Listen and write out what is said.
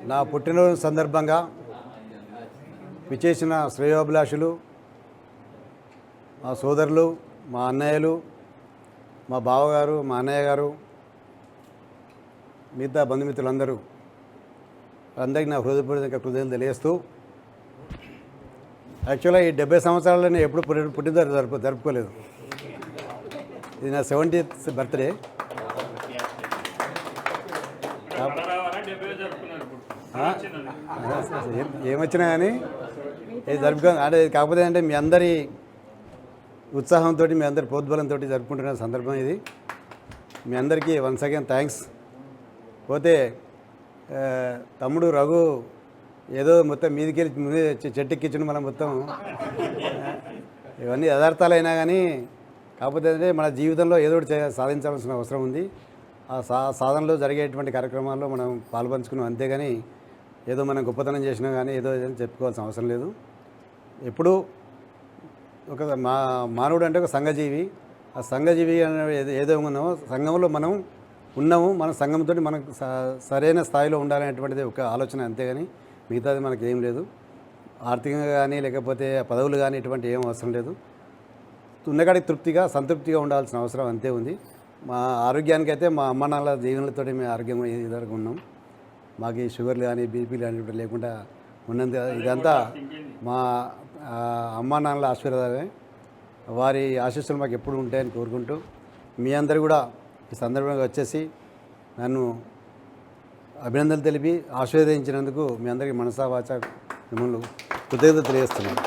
నా పుట్టినరోజు సందర్భంగా విచ్చేసిన శ్రేయోభిలాషులు, మా సోదరులు, మా అన్నయ్యలు, మా బావగారు, మా అన్నయ్య గారు, మిగతా బంధుమిత్రులందరూ అందరికీ నా హృదయపూర్వక కృతజ్ఞతలు తెలియజేస్తూ, యాక్చువల్గా ఈ 70 సంవత్సరాల్లో నేను ఎప్పుడు పుట్టినరోజు జరుపుకోలేదు. ఇది నా 70th బర్త్డే. ఏమొచ్చినా కానీ ఇది అంటే కాకపోతే అంటే మీ అందరి ఉత్సాహంతో, మీ అందరి ప్రోద్బలంతో జరుపుకుంటున్న సందర్భం ఇది. మీ అందరికీ వన్స్ అగైన్ థ్యాంక్స్. పోతే తమ్ముడు రఘు ఏదో మొత్తం మీదికెళ్ళి చెట్టెక్కించడం మనం మొత్తం ఇవన్నీ యథార్థాలైనా కానీ కాకపోతే అంటే మన జీవితంలో ఏదో ఒకటి సాధించాల్సిన అవసరం ఉంది. ఆ సాధనలో జరిగేటువంటి కార్యక్రమాల్లో మనం పాల్పంచుకున్నాం, అంతేగాని ఏదో మనం గొప్పతనం చేసినా కానీ ఏదో చెప్పుకోవాల్సిన అవసరం లేదు. ఎప్పుడూ ఒక మానవుడు అంటే ఒక సంఘజీవి. ఆ సంఘజీవి ఏదో ఉన్నామో సంఘంలో మనం ఉన్నాము, మన సంఘంతో మనకు సరైన స్థాయిలో ఉండాలనేటువంటిది ఒక ఆలోచన, అంతేగాని మిగతాది మనకి ఏం లేదు. ఆర్థికంగా కానీ లేకపోతే పదవులు కానీ ఇటువంటి ఏం అవసరం లేదు. ఉన్నకాడికి తృప్తిగా సంతృప్తిగా ఉండాల్సిన అవసరం అంతే ఉంది. మా ఆరోగ్యానికి అయితే మా అమ్మ నాన్నల జీవనాలతో మేము ఆరోగ్యంగా ఇదివరకు ఉన్నాం. మాకు ఈ షుగర్లు కానీ బీపీలు కానీ లేకుండా ఉన్నంత ఇదంతా మా అమ్మా నాన్నల ఆశీర్వాదమే. వారి ఆశీస్సులు మాకు ఎప్పుడు ఉంటాయని కోరుకుంటూ, మీ అందరూ కూడా ఈ సందర్భంగా వచ్చేసి నన్ను అభినందనలు తెలిపి ఆశీర్వదించినందుకు మీ అందరికీ మనసా వాచా మిమ్మల్ని కృతజ్ఞత తెలియజేస్తున్నాను.